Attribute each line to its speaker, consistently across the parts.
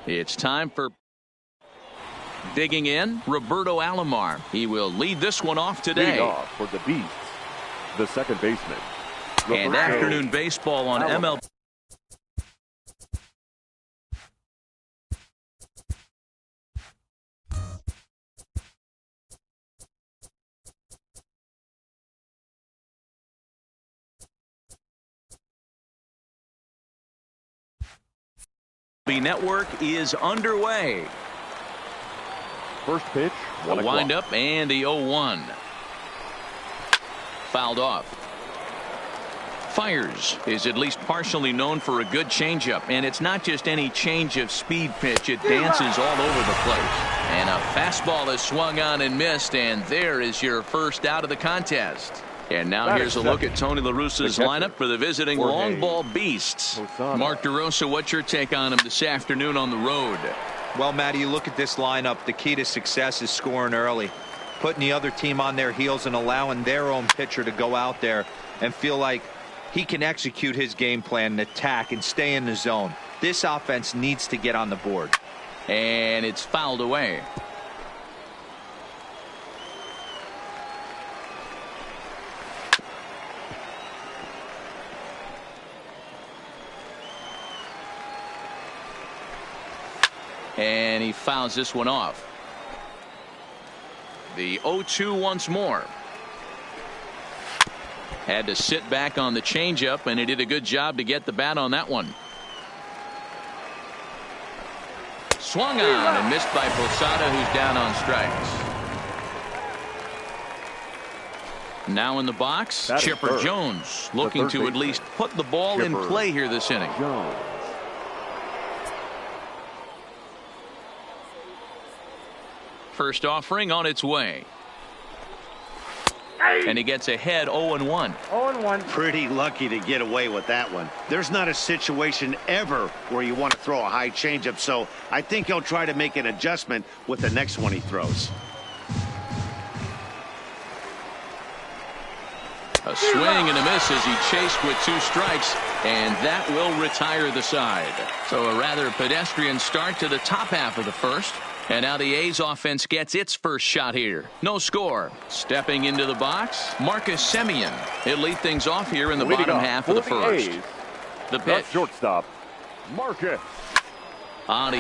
Speaker 1: It's time for digging in, Roberto Alomar. He will lead this one off today.
Speaker 2: Leading off for the Beasts, the second baseman.
Speaker 1: And afternoon baseball on MLB. The network is underway.
Speaker 2: First pitch,
Speaker 1: A windup and the 0-1. Fouled off. Fiers is at least partially known for a good changeup, and it's not just any change of speed pitch. It dances all over the place. And a fastball is swung on and missed, and there is your first out of the contest. And now here's a look at Tony La Russa's lineup for the visiting long ball Beasts. Mark DeRosa, what's your take on him this afternoon on the road?
Speaker 3: Well, Matty, you look at this lineup. The key to success is scoring early, putting the other team on their heels and allowing their own pitcher to go out there and feel like he can execute his game plan and attack and stay in the zone. This offense needs to get on the board.
Speaker 1: And it's fouled away. And he fouls this one off. The 0-2 once more. Had to sit back on the changeup, and he did a good job to get the bat on that one. Swung on and missed by Posada, who's down on strikes. Now in the box, Chipper Jones looking to at least put the ball in play here this inning. First offering on its way. And he gets ahead 0-1.
Speaker 4: 0-1. Pretty lucky to get away with that one. There's not a situation ever where you want to throw a high changeup, so I think he'll try to make an adjustment with the next one he throws.
Speaker 1: A swing and a miss as he chased with 2 strikes, and that will retire the side. So a rather pedestrian start to the top half of the first. And now the A's offense gets its first shot here. No score. Stepping into the box, Marcus Semien. He'll lead things off here in the bottom half of the first. The pitch.
Speaker 2: Shortstop, Marcus.
Speaker 1: On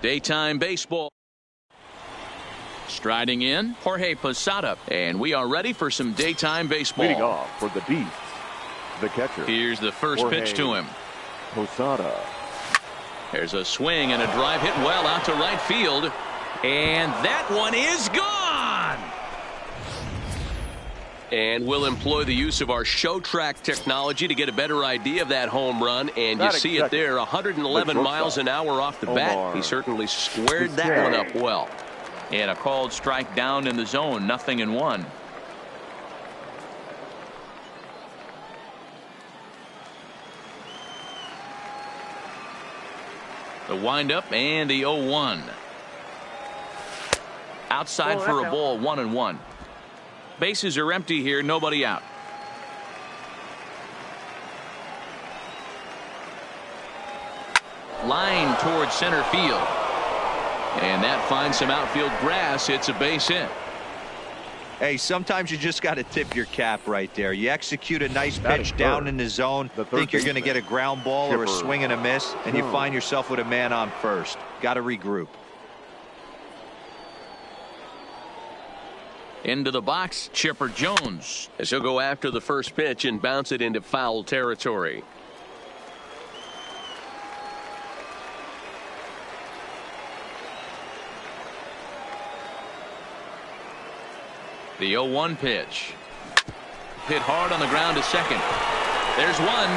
Speaker 1: Daytime baseball. Striding in, Jorge Posada. And we are ready for some daytime baseball.
Speaker 2: Leading off for the Beasts, the catcher.
Speaker 1: Here's the first
Speaker 2: Jorge
Speaker 1: pitch to him.
Speaker 2: Posada.
Speaker 1: There's a swing and a drive hit well out to right field. And that one is gone.
Speaker 5: And we'll employ the use of our show track technology to get a better idea of that home run. And you see it there, 111 miles an hour off the bat. He certainly squared that one up well.
Speaker 1: And a called strike down in the zone, 0-1. The windup and the 0-1. Outside for a ball, 1-1. Bases are empty here, nobody out. Line towards center field. And that finds some outfield grass. It's a base hit.
Speaker 3: Hey, sometimes you just got to tip your cap right there. You execute a nice pitch down in the zone, think you're going to get a ground ball or a swing and a miss, and you find yourself with a man on first. Got to regroup.
Speaker 1: Into the box, Chipper Jones.
Speaker 5: As he'll go after the first pitch and bounce it into foul territory.
Speaker 1: The 0-1 pitch. Hit hard on the ground to second. There's one.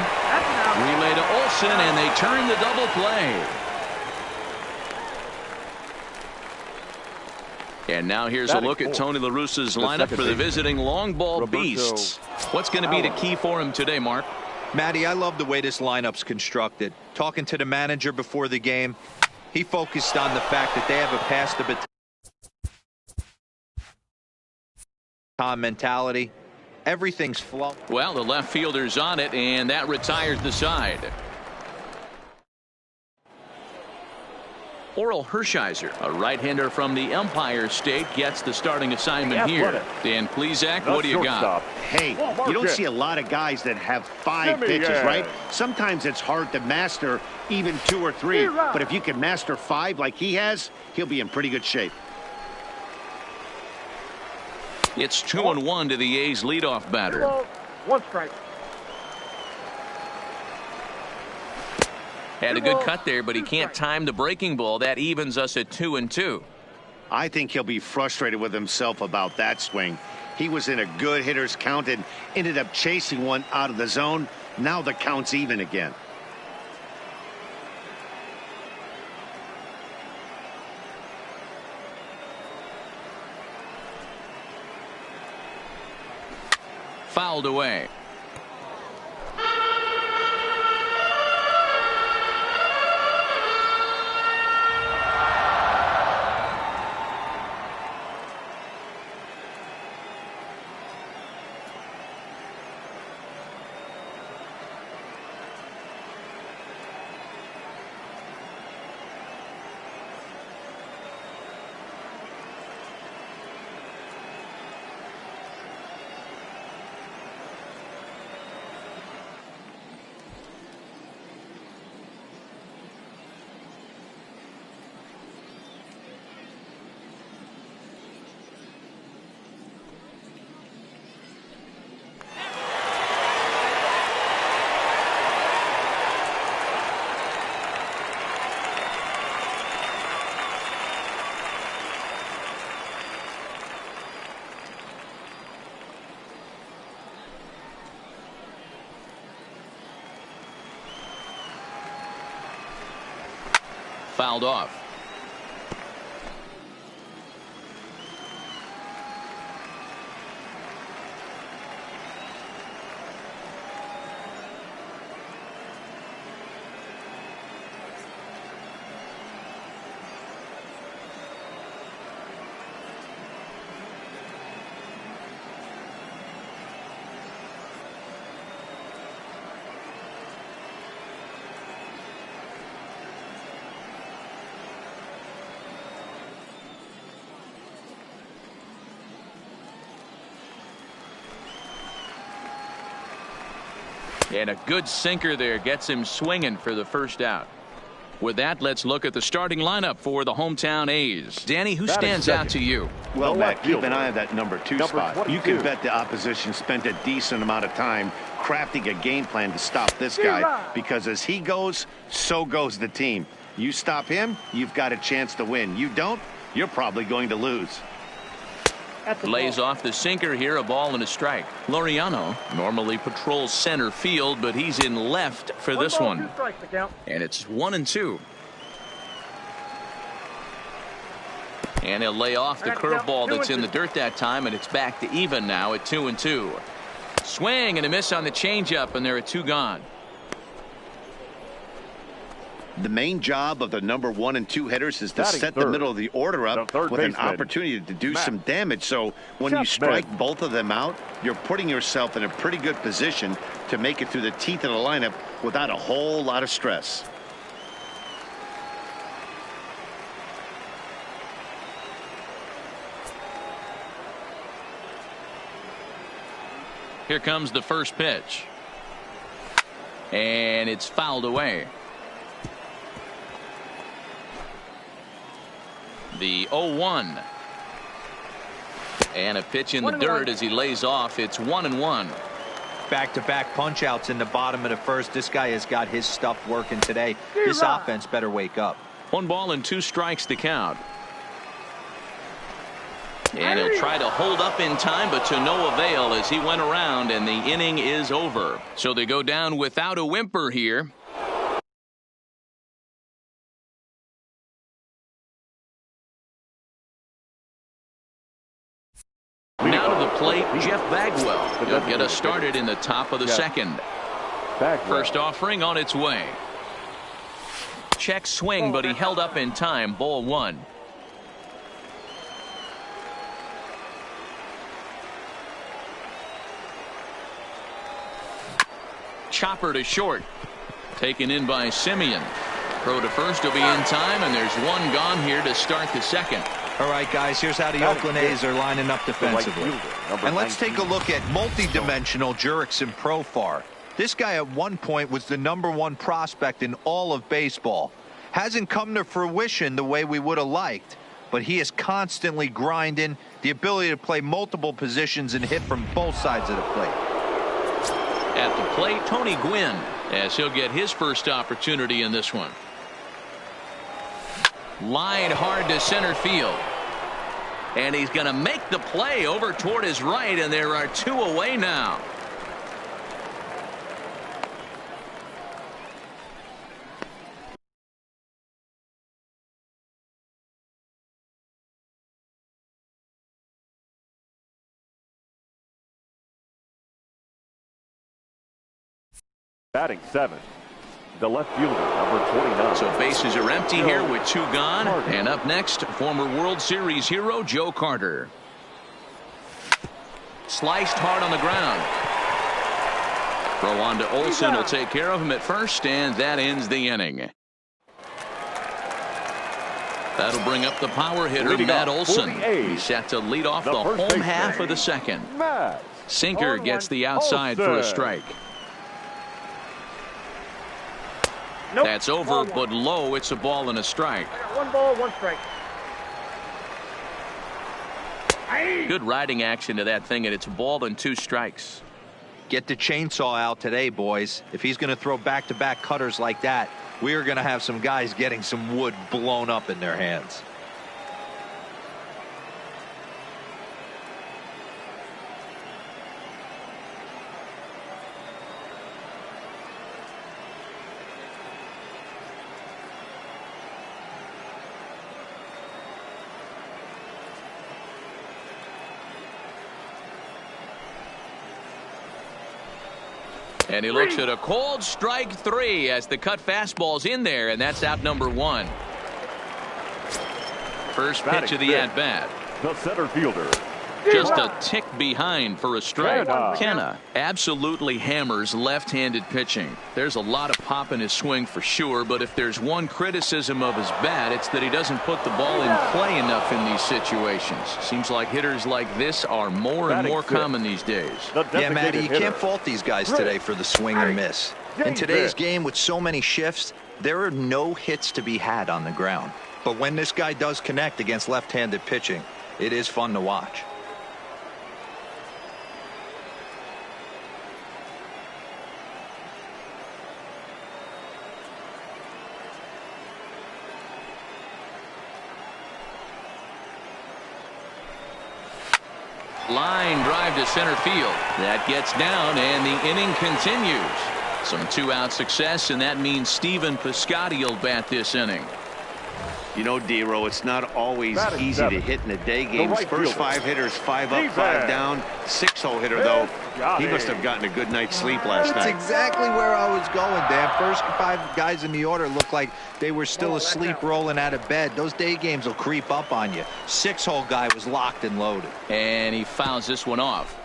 Speaker 1: Relay to Olsen, and they turn the double play. And now here's a look at Tony La Russa's lineup for the visiting long ball Beasts. What's going to be the key for him today, Mark?
Speaker 3: Matty, I love the way this lineup's constructed. Talking to the manager before the game, he focused on the fact that they have a pass the baton mentality. Everything's flowing.
Speaker 1: Well, the left fielder's on it, and that retires the side. Oral Hershiser, a right-hander from the Empire State, gets the starting assignment here. Dan Plesac, what do you got?
Speaker 4: Hey, you don't see a lot of guys that have 5 pitches, right? Sometimes it's hard to master even 2 or 3, but if you can master 5 like he has, he'll be in pretty good shape.
Speaker 1: It's 2-1 to the A's leadoff batter.
Speaker 6: 1 strike.
Speaker 1: Had a good cut there, but he can't time the breaking ball. That evens us at 2-2.
Speaker 4: I think he'll be frustrated with himself about that swing. He was in a good hitter's count and ended up chasing one out of the zone. Now the count's even again.
Speaker 1: Fouled away. Fouled off. And a good sinker there gets him swinging for the first out. With that, let's look at the starting lineup for the hometown A's. Danny, who stands out to you?
Speaker 4: Well, Matt, keep an eye on that number 2 spot. You can bet the opposition spent a decent amount of time crafting a game plan to stop this guy, because as he goes, so goes the team. You stop him, you've got a chance to win. You don't, you're probably going to lose.
Speaker 1: Lays off the sinker here, a ball and a strike. Laureano normally patrols center field, but he's in left for this one. And it's 1-2. And he'll lay off the curveball that's in the dirt that time, and it's back to even now at 2-2. Swing and a miss on the changeup, and there are 2 gone.
Speaker 4: The main job of the number 1 and 2 hitters is to set the middle of the order up with an opportunity to do some damage. So when you strike both of them out, you're putting yourself in a pretty good position to make it through the teeth of the lineup without a whole lot of stress.
Speaker 1: Here comes the first pitch. And it's fouled away. The 0-1. And a pitch in the dirt as he lays off. It's 1-1.
Speaker 3: Back-to-back punch-outs in the bottom of the first. This guy has got his stuff working today. This offense better wake up.
Speaker 1: 1 ball and 2 strikes to count. And he'll try to hold up in time, but to no avail as he went around, and the inning is over. So they go down without a whimper here. Now to the plate, Jeff Bagwell. He'll get us started in the top of the second. First offering on its way. Check swing, but he held up in time. Ball 1. Chopper to short. Taken in by Simeon. Throw to first will be in time, and there's 1 gone here to start the second.
Speaker 3: All right, guys, here's how the Oakland A's are lining up defensively. And let's take a look at multi-dimensional Jurickson Profar. This guy at one point was the #1 prospect in all of baseball. Hasn't come to fruition the way we would have liked, but he is constantly grinding, the ability to play multiple positions and hit from both sides of the plate.
Speaker 1: At the plate, Tony Gwynn, as he'll get his first opportunity in this one. Line hard to center field. And he's going to make the play over toward his right, and there are 2 away now.
Speaker 2: Batting 7, the left fielder, number 29.
Speaker 1: So bases are empty here with 2 gone. And up next, former World Series hero Joe Carter. Sliced hard on the ground. Throw on to Olson will take care of him at first, and that ends the inning. That'll bring up the power hitter, Matt Olson. He's set to lead off the home half of the second. Sinker gets the outside for a strike.
Speaker 6: Nope.
Speaker 1: That's over, but low. It's a ball and a strike.
Speaker 6: 1 ball, 1 strike.
Speaker 1: Good riding action to that thing, and it's a ball and 2 strikes.
Speaker 3: Get the chainsaw out today, boys. If he's going to throw back-to-back cutters like that, we are going to have some guys getting some wood blown up in their hands.
Speaker 1: And he looks at a cold strike 3 as the cut fastball's in there, and that's out number 1. First pitch of the at-bat.
Speaker 2: The center fielder.
Speaker 1: Just a tick behind for a strike. Kenna absolutely hammers left-handed pitching. There's a lot of pop in his swing for sure, but if there's one criticism of his bat, it's that he doesn't put the ball in play enough in these situations. Seems like hitters like this are more and more common these days.
Speaker 3: Yeah, Matty, you can't fault these guys today for the swing and miss. In today's game with so many shifts, there are no hits to be had on the ground. But when this guy does connect against left-handed pitching, it is fun to watch.
Speaker 1: Line drive to center field. That gets down, and the inning continues. Some two-out success, and that means Stephen Piscotty will bat this inning.
Speaker 4: You know, D-Row, it's not always easy to hit in the day games.
Speaker 2: Right
Speaker 4: First 5 hitters, 5 up, 5 down. 6-hole hitter, though. He must have gotten a good night's sleep last night.
Speaker 3: That's exactly where I was going, Dan. First 5 guys in the order looked like they were still asleep rolling out of bed. Those day games will creep up on you. 6-hole guy was locked and loaded.
Speaker 1: And he fouls this one off.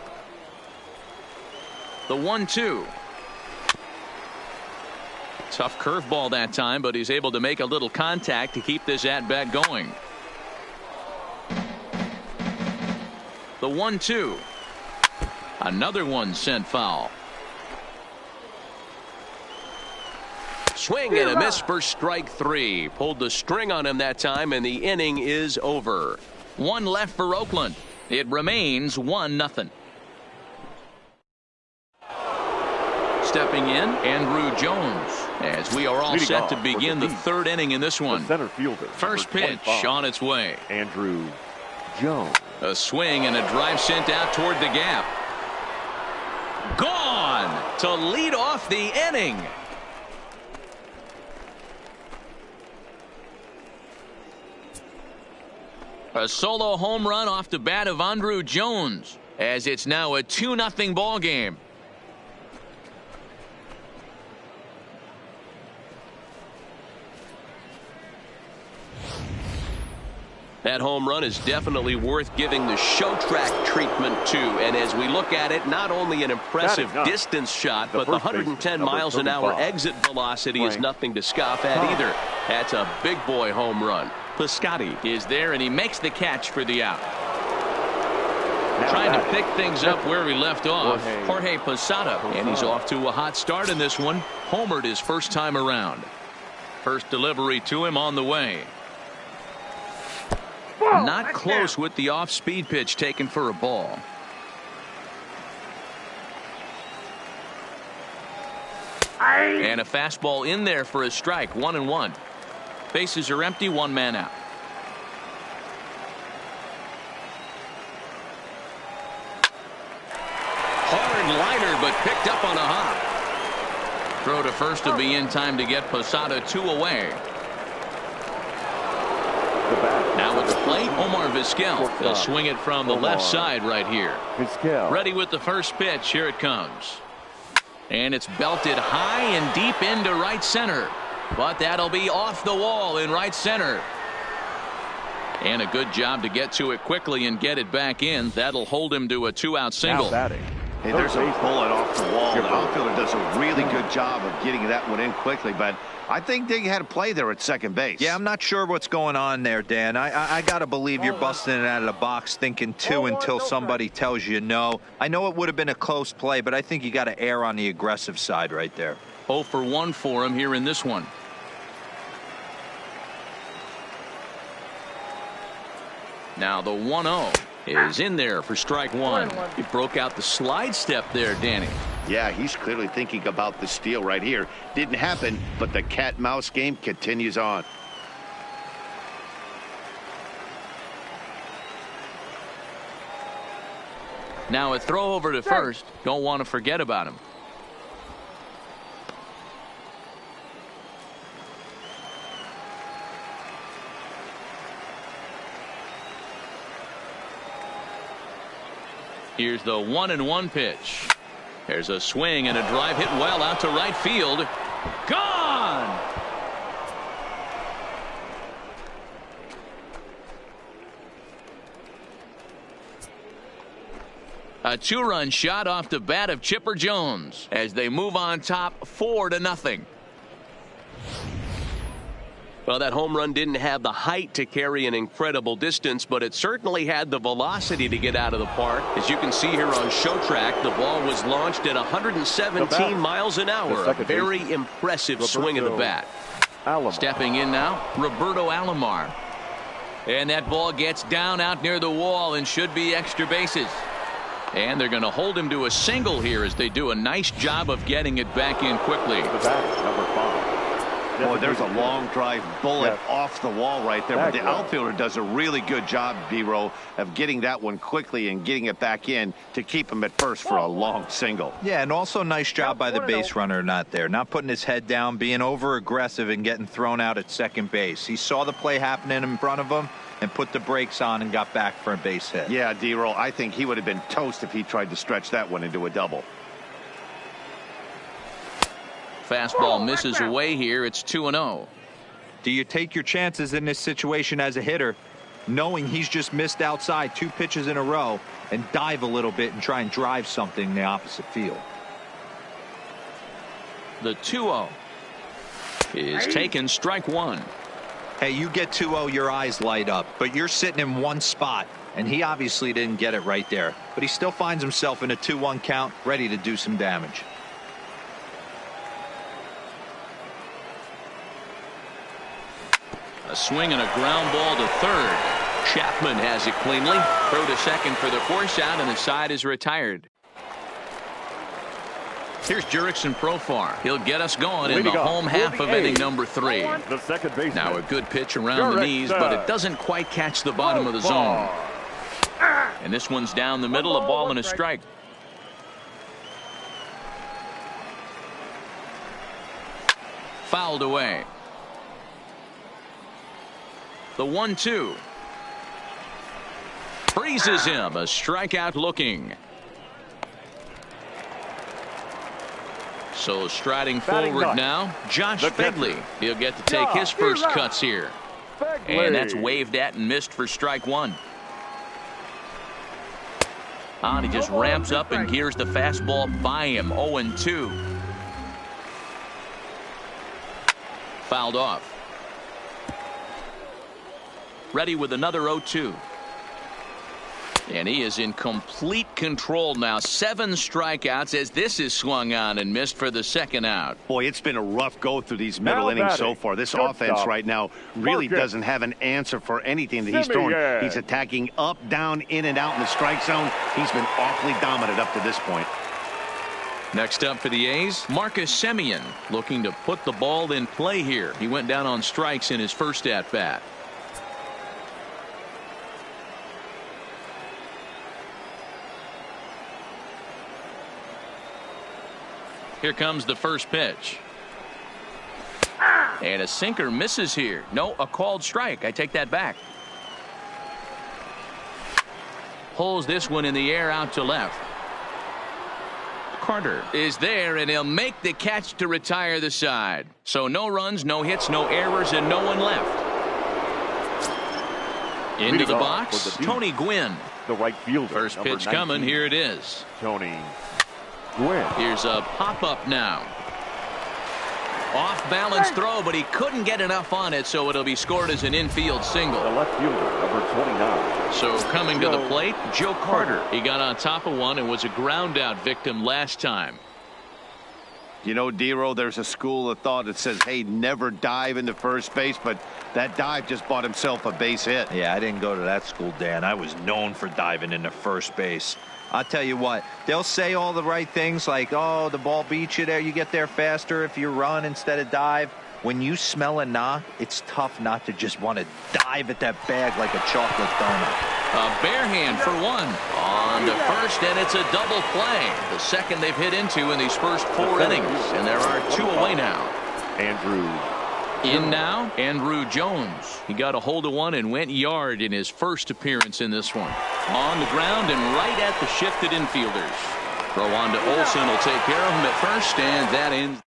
Speaker 1: The 1-2. Tough curveball that time, but he's able to make a little contact to keep this at-bat going. The 1-2. Another one sent foul.
Speaker 5: Swing and a miss for strike 3. Pulled the string on him that time, and the inning is over.
Speaker 1: 1 left for Oakland. It remains 1-0. Stepping in, Andruw Jones, as we are all set to begin the 3rd inning in this one.
Speaker 2: Center fielder.
Speaker 1: First pitch on its way.
Speaker 2: Andruw Jones.
Speaker 1: A swing and a drive sent out toward the gap. Gone to lead off the inning. A solo home run off the bat of Andruw Jones, as it's now a 2-0 ball game.
Speaker 5: That home run is definitely worth giving the show track treatment to. And as we look at it, not only an impressive distance shot, but the 110 miles an hour exit velocity is nothing to scoff at either. That's a big boy home run. Piscotty is there, and he makes the catch for the out. Trying to pick things up where he left off, Jorge Posada, and he's off to a hot start in this one. Homered his first time around. First delivery to him on the way. Not close with the off-speed pitch taken for a ball. And a fastball in there for a strike. 1-1. Bases are empty. 1 man out. Hard liner, but picked up on a hop. Throw to first will be in time to get Posada 2 away. Now at the plate, Omar Vizquel. He'll swing it from the left side right here. Ready with the first pitch. Here it comes. And it's belted high and deep into right center. But that'll be off the wall in right center. And a good job to get to it quickly and get it back in. That'll hold him to a 2-out single.
Speaker 4: Hey, there's a bullet off the wall. The outfielder does a really good job of getting that one in quickly, but I think they had a play there at second base.
Speaker 3: Yeah, I'm not sure what's going on there, Dan. I got to believe you're busting it out of the box thinking 2 until somebody tells you no. I know it would have been a close play, but I think you got to err on the aggressive side right there.
Speaker 1: 0 for 1 for him here in this one. Now the 1-0 is in there for strike 1. He broke out the slide step there, Danny.
Speaker 4: Yeah, he's clearly thinking about the steal right here. Didn't happen, but the cat-mouse game continues on.
Speaker 1: Now a throw over to first. Don't want to forget about him. Here's the 1-1 pitch. There's a swing and a drive hit well out to right field. Gone! A 2-run shot off the bat of Chipper Jones as they move on top 4-0.
Speaker 5: Well, that home run didn't have the height to carry an incredible distance, but it certainly had the velocity to get out of the park. As you can see here on Show Track, the ball was launched at 117 miles an hour. A very impressive swing of the bat.
Speaker 1: Stepping in now, Roberto Alomar. And that ball gets down out near the wall and should be extra bases. And they're going to hold him to a single here as they do a nice job of getting it back in quickly.
Speaker 2: Number 5.
Speaker 4: Boy, there's a long drive bullet off the wall right there. But the outfielder does a really good job, B-Row, of getting that one quickly and getting it back in to keep him at first for a long single.
Speaker 3: Yeah, and also nice job by the base runner not putting his head down, being over aggressive and getting thrown out at second base. He saw the play happening in front of him and put the brakes on and got back for a base hit.
Speaker 4: Yeah, D-Row, I think he would have been toast if he tried to stretch that one into a double.
Speaker 1: Fastball misses away here. It's 2-0.
Speaker 3: Do you take your chances in this situation as a hitter, knowing he's just missed outside 2 pitches in a row, and dive a little bit and try and drive something in the opposite field?
Speaker 1: The 2-0 is taken, strike 1.
Speaker 3: Hey, you get 2-0, your eyes light up, but you're sitting in one spot, and he obviously didn't get it right there. But he still finds himself in a 2-1 count, ready to do some damage.
Speaker 1: A swing and a ground ball to third. Chapman has it cleanly. Throw to second for the force out, and the side is retired. Here's Jurickson Profar. He'll get us going in the home half of inning number 3.
Speaker 2: The second baseman.
Speaker 1: Now a good pitch around the knees, but it doesn't quite catch the bottom of the zone. And this one's down the middle, a ball and a strike. Fouled away. The 1-2. Freezes him. A strikeout looking. So striding forward now, Josh Phegley. He'll get to take his first cuts here. And that's waved at and missed for strike 1. He just ramps up and gears the fastball by him. 0-2. Fouled off. Ready with another 0-2. And he is in complete control now. 7 strikeouts as this is swung on and missed for the second out.
Speaker 4: Boy, it's been a rough go through these middle innings so far. This offense right now really doesn't have an answer for anything that he's throwing. He's attacking up, down, in, and out in the strike zone. He's been awfully dominant up to this point.
Speaker 1: Next up for the A's, Marcus Semien looking to put the ball in play here. He went down on strikes in his first at-bat. Here comes the first pitch. And a sinker misses here. No, a called strike. I take that back. Pulls this one in the air out to left. Carter is there, and he'll make the catch to retire the side. So no runs, no hits, no errors, and no one left. Into the box, Tony Gwynn.
Speaker 2: The right fielder.
Speaker 1: First pitch coming. Here it is.
Speaker 2: Tony Gwynn.
Speaker 1: Here's a pop-up now. Off-balance throw, but he couldn't get enough on it, so it'll be scored as an infield single.
Speaker 2: The left fielder, number 29.
Speaker 1: So coming to the plate, Joe Carter. He got on top of one and was a ground-out victim last time.
Speaker 4: You know, D-Row, there's a school of thought that says, hey, never dive into first base, but that dive just bought himself a base hit.
Speaker 3: Yeah, I didn't go to that school, Dan. I was known for diving into first base. I'll tell you what, they'll say all the right things like, oh, the ball beats you there. You get there faster if you run instead of dive. When you smell a knock, it's tough not to just want to dive at that bag like a chocolate donut.
Speaker 1: A bare hand for one. On to first, and it's a double play. The second they've hit into in these first 4 innings. And there are 2 away now.
Speaker 2: Andrew.
Speaker 1: In now, Andrew Jones. He got a hold of one and went yard in his first appearance in this one. On the ground and right at the shifted infielders. Throw on to Olsen will take care of him at first, and that ends.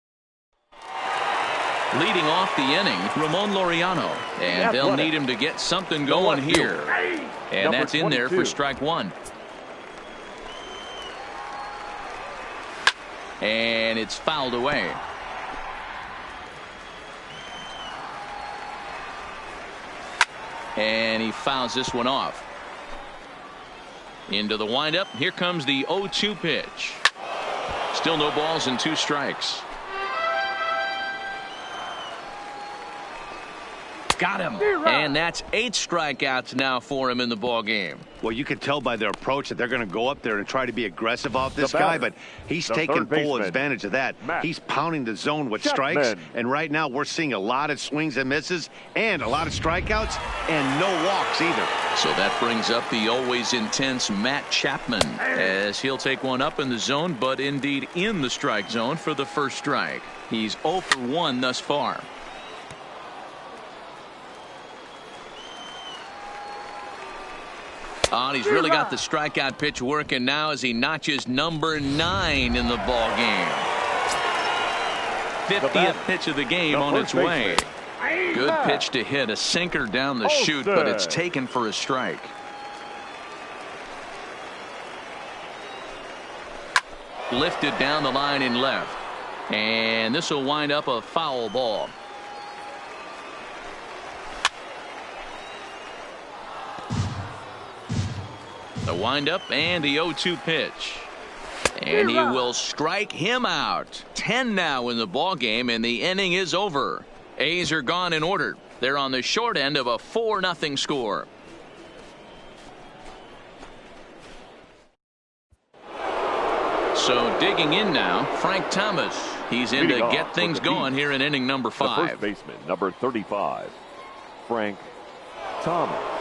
Speaker 1: Leading off the inning, Ramon Laureano. And they'll need him to get something going here. And that's in there for strike 1. And it's fouled away. And he fouls this one off. Into the windup. Here comes the 0-2 pitch. Still no balls and 2 strikes. Got him. And that's 8 strikeouts now for him in the ball game.
Speaker 4: Well, you can tell by their approach that they're going to go up there and try to be aggressive off this guy, but he's taking full advantage of that. He's pounding the zone with strikes, and right now we're seeing a lot of swings and misses and a lot of strikeouts and no walks either.
Speaker 1: So that brings up the always intense Matt Chapman as he'll take one up in the zone, but indeed in the strike zone for the first strike. He's 0 for 1 thus far. Oh, and he's really got the strikeout pitch working now as he notches number 9 in the ball game. 50th pitch of the game on its way. Good pitch to hit, a sinker down the chute, but it's taken for a strike. Lifted down the line in left, and this will wind up a foul ball. The windup and the 0-2 pitch. And he will strike him out. 10 now in the ball game, and the inning is over. A's are gone in order. They're on the short end of a 4-0 score. So digging in now, Frank Thomas. He's in to get things going here in inning number 5.
Speaker 2: The first baseman, number 35, Frank Thomas.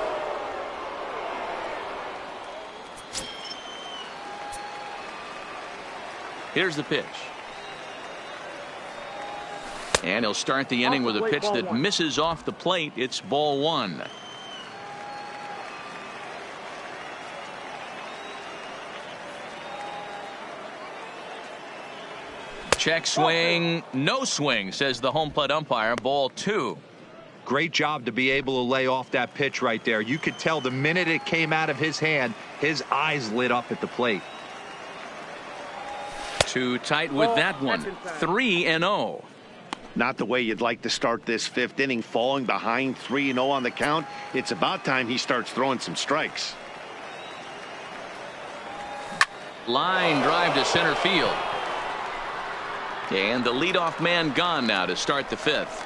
Speaker 1: Here's the pitch. And he'll start the inning with a pitch that misses off the plate. It's ball 1. Check swing, no swing, says the home plate umpire. Ball 2.
Speaker 3: Great job to be able to lay off that pitch right there. You could tell the minute it came out of his hand, his eyes lit up at the plate.
Speaker 1: Too tight with that one. 3-0.
Speaker 4: Not the way you'd like to start this 5th inning, falling behind 3-0 on the count. It's about time he starts throwing some strikes.
Speaker 1: Line drive to center field. And the leadoff man gone now to start the 5th.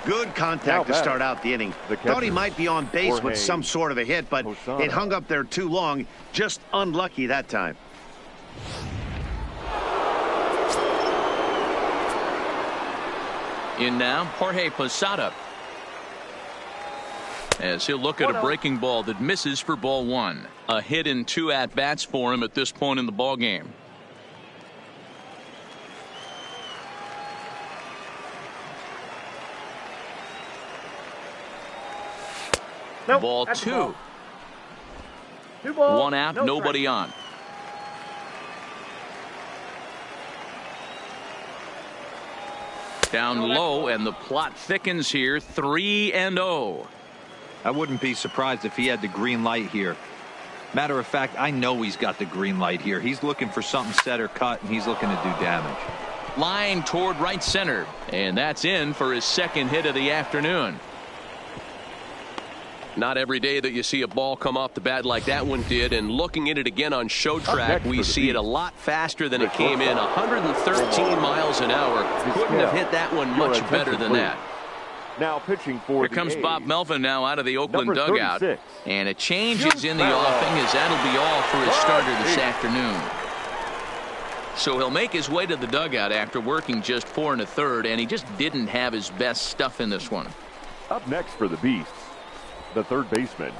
Speaker 4: Good contact to start out the inning. Thought he might be on base with some sort of a hit, but it hung up there too long. Just unlucky that time.
Speaker 1: In now, Jorge Posada. As he'll look at a breaking ball that misses for ball 1. A hit in 2 at-bats for him at this point in the ball game.
Speaker 6: Nope,
Speaker 1: ball 2.
Speaker 6: 2 balls,
Speaker 1: 1 out, nobody strike. On. Down low, and the plot thickens here. 3-0.
Speaker 3: I wouldn't be surprised if he had the green light here. Matter of fact, I know he's got the green light here. He's looking for something set or cut, and he's looking to do damage.
Speaker 1: Line toward right center, and that's in for his 2nd hit of the afternoon.
Speaker 5: Not every day that you see a ball come off the bat like that one did, and looking at it again on Show Track, we see it a lot faster than it came in. 113 miles an hour. Couldn't have hit that one much better than that.
Speaker 2: Now pitching for
Speaker 1: Here comes Bob Melvin now out of the Oakland dugout. And a change is in the offing, as that'll be all for his starter this afternoon. So he'll make his way to the dugout after working just 4 1/3, and he just didn't have his best stuff in this one.
Speaker 2: Up next for the Beasts, the 3rd baseman,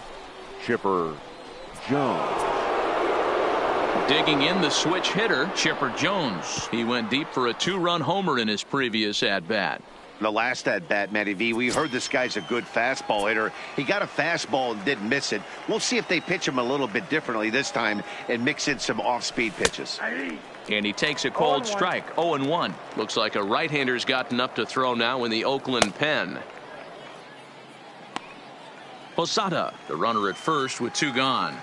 Speaker 2: Chipper Jones.
Speaker 1: Digging in the switch hitter, Chipper Jones. He went deep for a 2-run homer in his previous at-bat.
Speaker 4: The last at-bat, Matty V, we heard this guy's a good fastball hitter. He got a fastball and didn't miss it. We'll see if they pitch him a little bit differently this time and mix in some off-speed pitches.
Speaker 1: And he takes a cold strike. 0-1. Looks like a right-hander's gotten up to throw now in the Oakland pen. Posada, the runner at first with 2 gone.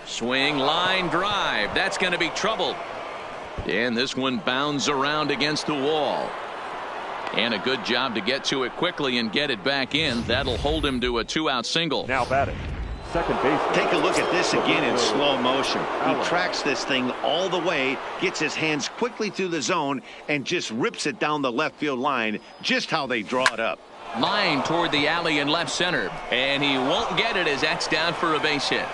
Speaker 1: Swing, line drive. That's going to be trouble. And this one bounds around against the wall. And a good job to get to it quickly and get it back in. That'll hold him to a 2-out single.
Speaker 2: Now batting, second baseman.
Speaker 4: Take a look at this again in slow motion. He tracks this thing all the way, gets his hands quickly through the zone, and just rips it down the left field line, just how they draw it up.
Speaker 1: Line toward the alley in left center, and he won't get it as that's down for a base hit.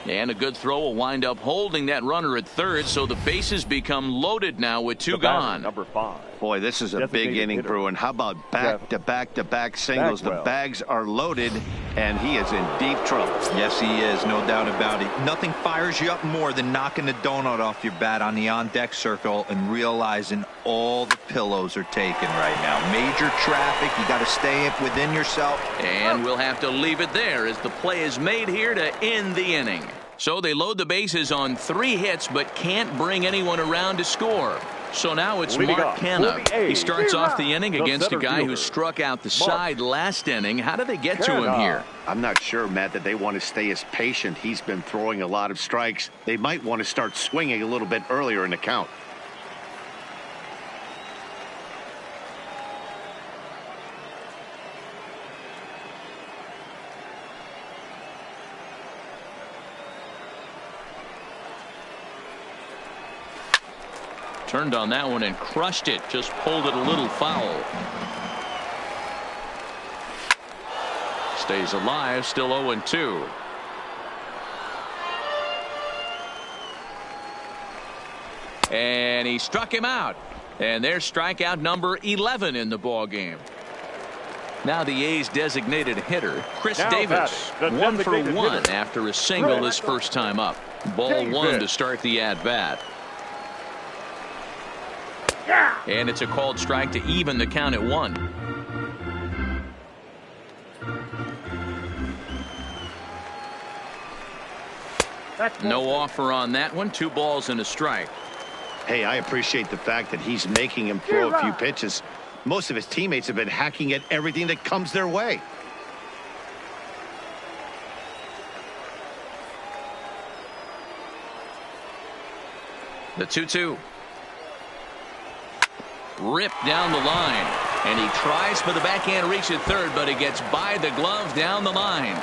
Speaker 1: And a good throw will wind up holding that runner at third, so the bases become loaded now with two gone.
Speaker 2: Number 5.
Speaker 4: Boy, this is a big inning, Bruin. How about back-to-back-to-back singles? The bags are loaded, and he is in deep trouble.
Speaker 3: Yes, he is, no doubt about it. Nothing fires you up more than knocking the donut off your bat on the on-deck circle and realizing all the pillows are taken right now. Major traffic. You got to stay within yourself.
Speaker 1: And we'll have to leave it there as the play is made here to end the inning. So they load the bases on 3 hits but can't bring anyone around to score. So now it's Mark Canha. He starts off the inning against a guy who struck out the side last inning. How do they get to him here?
Speaker 4: I'm not sure, Matt, that they want to stay as patient. He's been throwing a lot of strikes. They might want to start swinging a little bit earlier in the count.
Speaker 1: Turned on that one and crushed it. Just pulled it a little foul. Stays alive. Still 0-2. And he struck him out. And there's strikeout number 11 in the ball game. Now the A's designated hitter, Chris Davis. 1 for 1 after a single his first time up. Ball 1 to start the at-bat. And it's a called strike to even the count at 1. No offer on that one. 2 balls and a strike.
Speaker 4: Hey, I appreciate the fact that he's making him throw a few pitches. Most of his teammates have been hacking at everything that comes their way.
Speaker 1: The 2-2. Ripped down the line, and he tries for the backhand reach at third, but it gets by the glove down the line.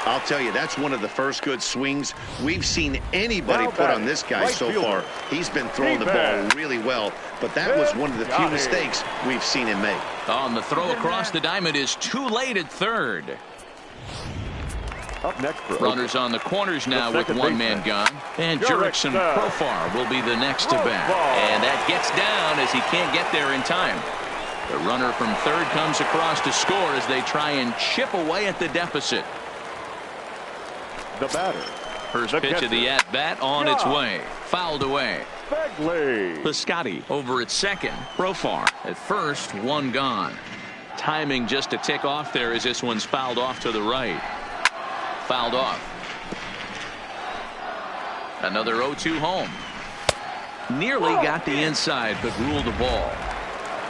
Speaker 4: I'll tell you, that's one of the first good swings we've seen anybody put on this guy so far. He's been throwing the ball really well, but that was one of the few mistakes we've seen him make.
Speaker 1: On the throw across the diamond is too late at third.
Speaker 2: Up next,
Speaker 1: runners on the corners now with 1 man gone, and Jurickson Profar will be the next to bat, and that gets down as he can't get there in time. The runner from third comes across to score as they try and chip away at the deficit.
Speaker 2: The batter.
Speaker 1: First pitch of the at bat on its way, fouled away. Piscotty over at second. Profar at first, 1 gone. Timing just a tick off there as this one's fouled off to the right. Fouled off. Another 0-2 home. Nearly got the inside, but ruled the ball.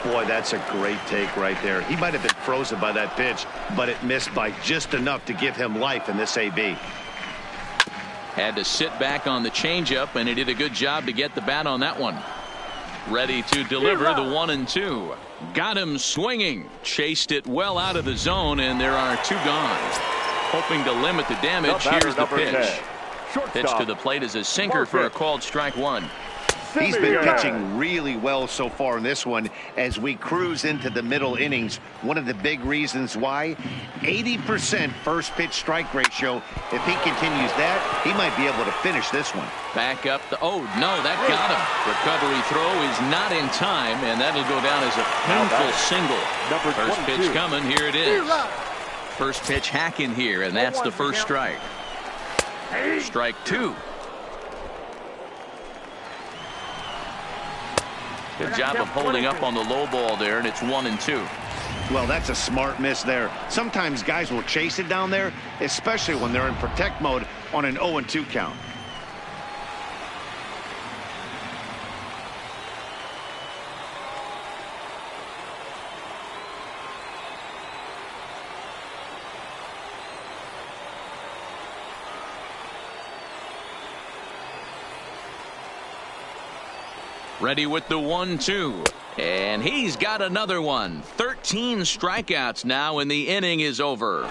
Speaker 4: Boy, that's a great take right there. He might have been frozen by that pitch, but it missed by just enough to give him life in this AB.
Speaker 1: Had to sit back on the changeup, and he did a good job to get the bat on that one. Ready to deliver the 1-2. Got him swinging. Chased it well out of the zone, and there are 2 gone. Hoping to limit the damage. Here's the pitch. Pitch to the plate is a sinker for a called strike 1.
Speaker 4: He's been pitching really well so far in this one as we cruise into the middle innings. One of the big reasons why, 80% first pitch strike ratio. If he continues that, he might be able to finish this one.
Speaker 1: Back up the, oh no, that got him. Recovery throw is not in time, and that'll go down as a painful single. First pitch coming, here it is. First pitch hacking here, and that's the first strike. Strike 2. Good job of holding up on the low ball there, and it's 1-2.
Speaker 4: Well, that's a smart miss there. Sometimes guys will chase it down there, especially when they're in protect mode on an 0-2 count.
Speaker 1: Ready with the 1-2. And he's got another one. 13 strikeouts now, and the inning is over.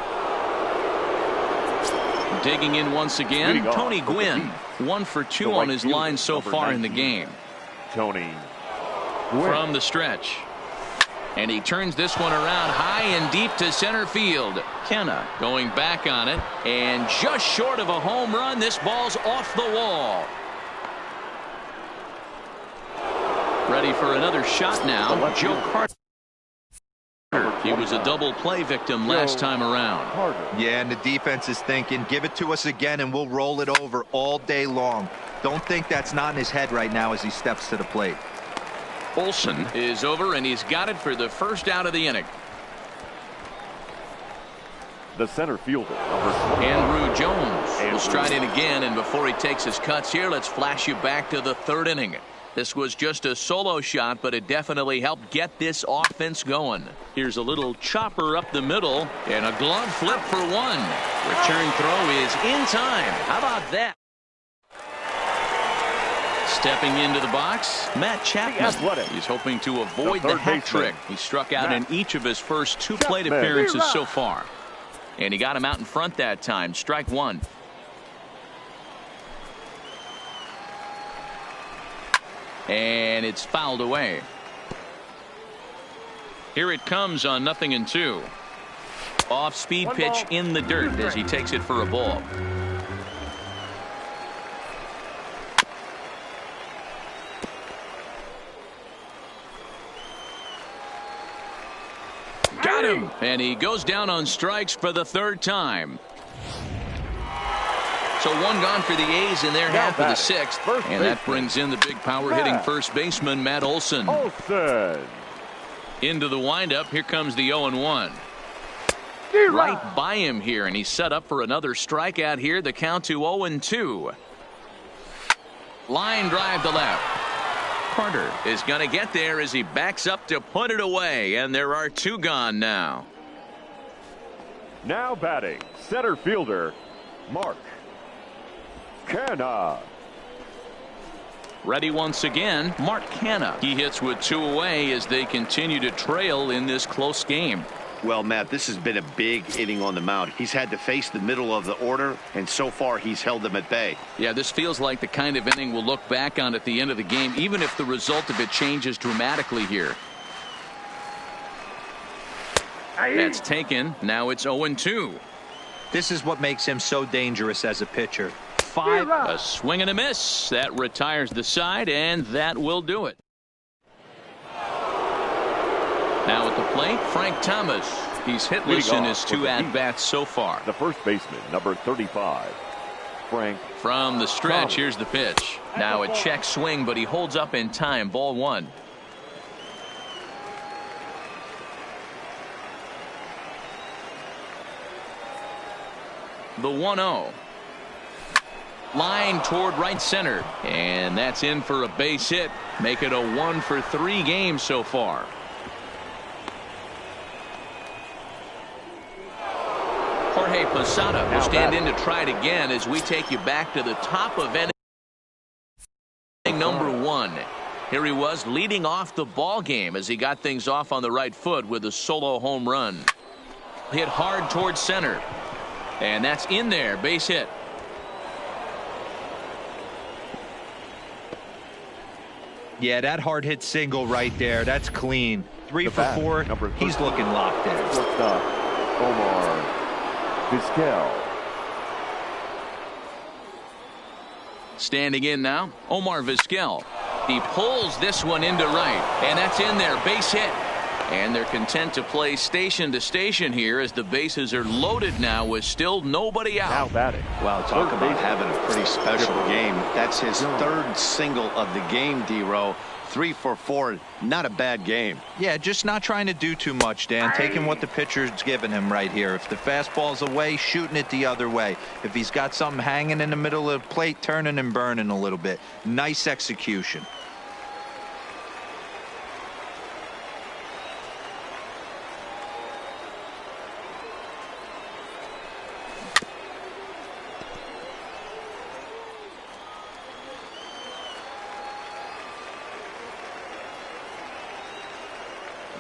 Speaker 1: Digging in once again, Tony Gwynn. 1 for 2 on his line so far in the game.
Speaker 2: Tony
Speaker 1: from the stretch. And he turns this one around high and deep to center field. Kenna going back on it. And just short of a home run, this ball's off the wall. Ready for another shot now, Joe Carter. He was a double play victim last time around.
Speaker 3: Yeah, and the defense is thinking, give it to us again and we'll roll it over all day long. Don't think that's not in his head right now as he steps to the plate.
Speaker 1: Olson is over, and he's got it for the first out of the inning.
Speaker 2: The center fielder, number 20.
Speaker 1: Andrew Jones will stride in again, and before he takes his cuts here, let's flash you back to the third inning. This was just a solo shot, but it definitely helped get this offense going. Here's a little chopper up the middle, and a glove flip for one. Return throw is in time. How about that? Stepping into the box, Matt Chapman. He's hoping to avoid the hat trick. He struck out in each of his first 2 plate appearances so far. And he got him out in front that time. Strike one. And it's fouled away. Here it comes on 0-2. Off speed pitch in the dirt as he takes it for a ball. Got him, and he goes down on strikes for the third time. So one gone for the A's in their half of the 6th, and that brings in the big power hitting first baseman Matt Olson. Into the windup. Here comes the 0-1. Right by him here, and he's set up for another strikeout here. The count to 0-2. Line drive to left. Carter is going to get there as he backs up to put it away, and there are 2 gone now.
Speaker 2: Now batting, center fielder Mark Canha.
Speaker 1: Ready once again, Mark Canha. He hits with 2 away as they continue to trail in this close game.
Speaker 4: Well, Matt, this has been a big inning on the mound. He's had to face the middle of the order, and so far he's held them at bay.
Speaker 1: Yeah, this feels like the kind of inning we'll look back on at the end of the game, even if the result of it changes dramatically here. That's taken. Now it's 0-2.
Speaker 3: This is what makes him so dangerous as a pitcher.
Speaker 1: A swing and a miss. That retires the side, and that will do it. Now at the plate, Frank Thomas. He's hitless in his 2 at-bats so far.
Speaker 2: The first baseman, number 35, Frank.
Speaker 1: From the stretch, here's the pitch. Now a check swing, but he holds up in time. Ball 1. The 1-0. Line toward right center. And that's in for a base hit. Make it a 1 for 3 games so far. Jorge Posada will stand in to try it again as we take you back to the top of inning number 1. Here he was leading off the ball game as he got things off on the right foot with a solo home run. Hit hard towards center. And that's in there. Base hit.
Speaker 3: Yeah, that hard hit single right there. That's clean. 3 for 4. He's looking locked in.
Speaker 2: Omar Vizquel.
Speaker 1: Standing in now, Omar Vizquel. He pulls this one into right, and that's in there. Base hit. And they're content to play station to station here as the bases are loaded now with still nobody out.
Speaker 2: Now batting.
Speaker 4: Wow, talk about having a pretty special game. That's his 3rd single of the game, D-Row. 3 for 4. Not a bad game.
Speaker 3: Yeah, just not trying to do too much, Dan. Taking what the pitcher's giving him right here. If the fastball's away, shooting it the other way. If he's got something hanging in the middle of the plate, turning and burning a little bit. Nice execution.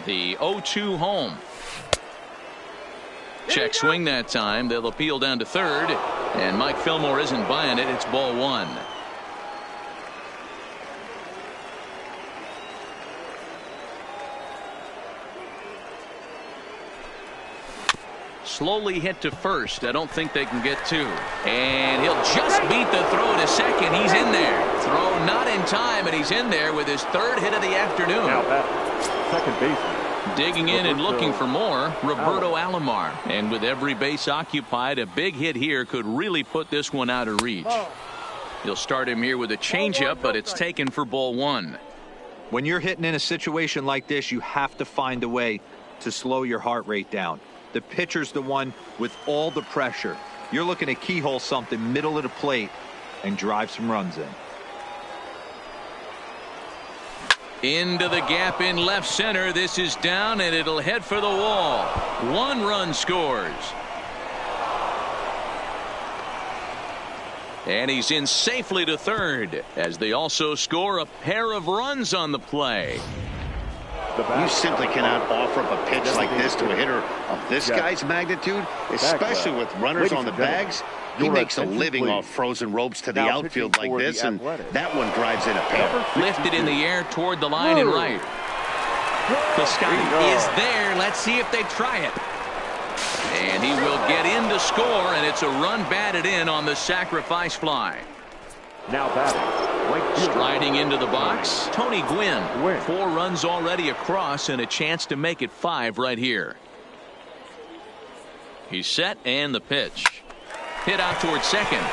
Speaker 1: The 0-2 home. Check swing that time. They'll appeal down to third. And Mike Fillmore isn't buying it. It's ball one. Slowly hit to first. I don't think they can get two. And he'll just beat the throw to second. He's in there. Throw not in time, and he's in there with his third hit of the afternoon.
Speaker 2: Now that second baseman.
Speaker 1: Digging in and looking for more, Roberto Alomar. And with every base occupied, a big hit here could really put this one out of reach. He'll start him here with a changeup, but it's taken for ball one.
Speaker 3: When you're hitting in a situation like this, you have to find a way to slow your heart rate down. The pitcher's the one with all the pressure. You're looking to keyhole something middle of the plate and drive some runs in.
Speaker 1: Into the gap in left center. This is down, and it'll head for the wall. 1 run scores. And he's in safely to third as they also score a pair of runs on the play.
Speaker 4: You simply cannot offer up a pitch like this to a hitter of this guy's magnitude, especially with runners on the bags. He makes a living off frozen ropes to the outfield like this, and that one drives in a pair.
Speaker 1: Lifted in the air toward the line and right. Piscotty is there. Let's see if they try it. And he will get in to score, and it's a run batted in on the sacrifice fly.
Speaker 2: Now batting.
Speaker 1: Striding into the box, Tony Gwynn. 4 runs already across and a chance to make it 5 right here. He's set, and the pitch. Hit out towards second.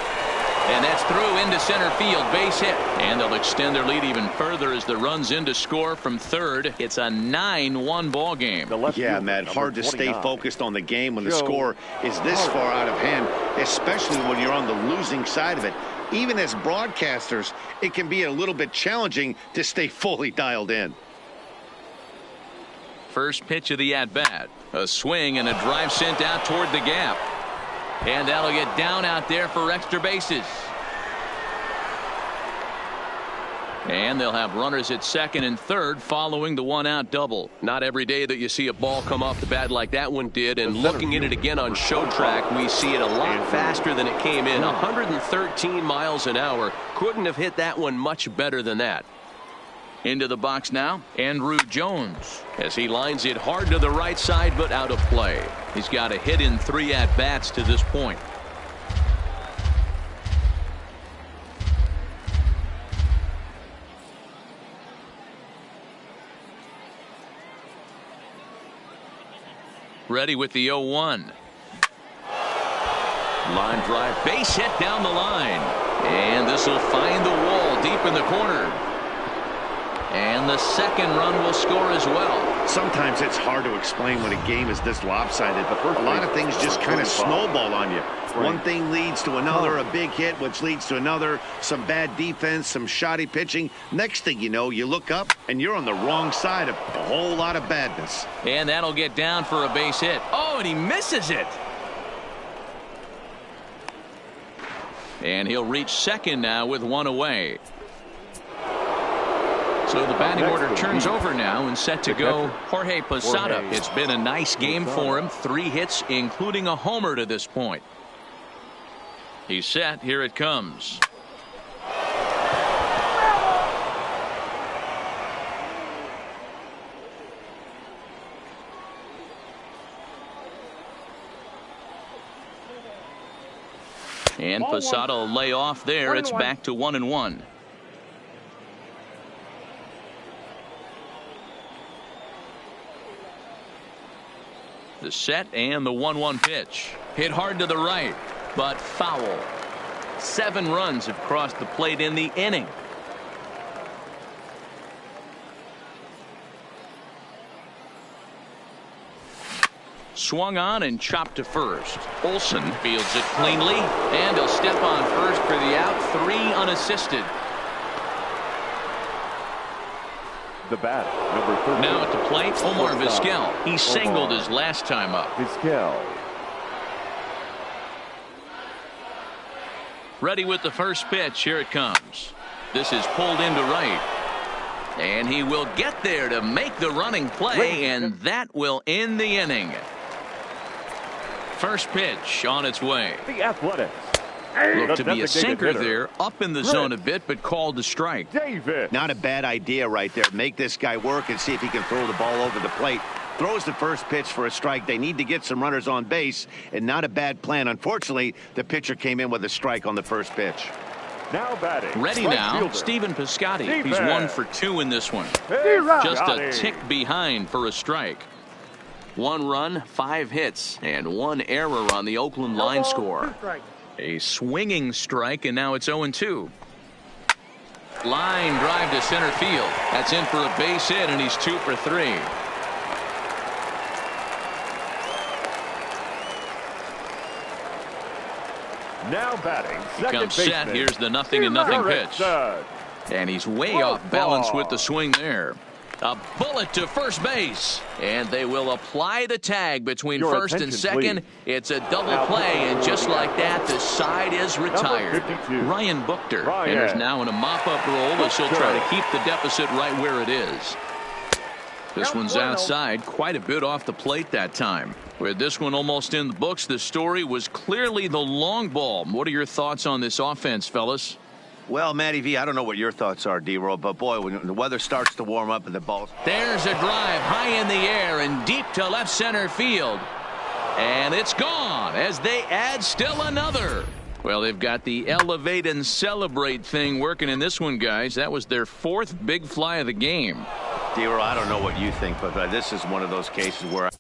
Speaker 1: And that's through into center field. Base hit. And they'll extend their lead even further as the runs in to score from third. It's a 9-1 ball game.
Speaker 4: Yeah, Matt, hard to stay focused on the game when the score is this far out of hand, especially when you're on the losing side of it. Even as broadcasters, it can be a little bit challenging to stay fully dialed in.
Speaker 1: First pitch of the at-bat. A swing and a drive sent out toward the gap. And that'll get down out there for extra bases. And they'll have runners at second and third following the 1-out double.
Speaker 5: Not every day that you see a ball come off the bat like that one did. And looking at it again on show track, we see it a lot faster than it came in. 113 miles an hour. Couldn't have hit that one much better than that.
Speaker 1: Into the box now, Andrew Jones, as he lines it hard to the right side but out of play. He's got a hit in 3 at-bats to this point. Ready with the 0-1. Line drive, base hit down the line. And this will find the wall deep in the corner. And the second run will score as well.
Speaker 4: Sometimes it's hard to explain when a game is this lopsided, but a lot of things just kind of snowball on you. One thing leads to another, a big hit, which leads to another, some bad defense, some shoddy pitching. Next thing you know, you look up and you're on the wrong side of a whole lot of badness.
Speaker 1: And that'll get down for a base hit. Oh, and he misses it. And he'll reach second now with 1 away. So the batting order turns over now and set to go Jorge Posada. It's been a nice game for him. 3 hits, including a homer to this point. He's set. Here it comes. And Posada will lay off there. It's back to 1-1. The set and the 1-1 pitch. Hit hard to the right, but foul. 7 runs have crossed the plate in the inning. Swung on and chopped to first. Olson fields it cleanly, and he'll step on first for the out. 3 unassisted.
Speaker 2: The bat, number 13.
Speaker 1: Now at the plate, Omar Vizquel. He singled his last time up.
Speaker 2: Vizquel.
Speaker 1: Ready with the first pitch. Here it comes. This is pulled into right. And he will get there to make the running play, and that will end the inning. First pitch on its way.
Speaker 2: The Athletics.
Speaker 1: Looked to be a sinker there, up in the zone a bit, but called to strike.
Speaker 2: Davis.
Speaker 4: Not a bad idea right there. Make this guy work and see if he can throw the ball over the plate. Throws the first pitch for a strike. They need to get some runners on base, and not a bad plan. Unfortunately, the pitcher came in with a strike on the first pitch.
Speaker 2: Now batting.
Speaker 1: Ready
Speaker 2: right
Speaker 1: now,
Speaker 2: fielder.
Speaker 1: Stephen Piscotty.
Speaker 2: Stephen.
Speaker 1: He's 1 for 2 in this one. Just a tick behind for a strike. 1 run, 5 hits, and 1 error on the Oakland line score. A swinging strike, and now it's 0-2. Line drive to center field. That's in for a base hit, and he's 2 for 3.
Speaker 2: Now batting. Second
Speaker 1: Comes set.
Speaker 2: baseman.
Speaker 1: Here's the 0-0 pitch.
Speaker 2: Stud.
Speaker 1: And he's way off balance with the swing there. A bullet to first base. And they will apply the tag between
Speaker 2: Your
Speaker 1: first and
Speaker 2: attention,
Speaker 1: second.
Speaker 2: please.
Speaker 1: It's a double play, and just like that, the side is retired.
Speaker 2: 52.
Speaker 1: Ryan Buchter
Speaker 2: Ryan.
Speaker 1: enters now in a mop-up role as he'll try to keep the deficit right where it is. This one's outside, quite a bit off the plate that time. With this one almost in the books, the story was clearly the long ball. What are your thoughts on this offense, fellas?
Speaker 4: Well, Matty V, I don't know what your thoughts are, D-Roll, but boy, when the weather starts to warm up and the ball's...
Speaker 1: There's a drive high in the air and deep to left center field. And it's gone as they add still another. Well, they've got the elevate and celebrate thing working in this one, guys. That was their 4th big fly of the game.
Speaker 4: D-Roll, I don't know what you think, but this is one of those cases where...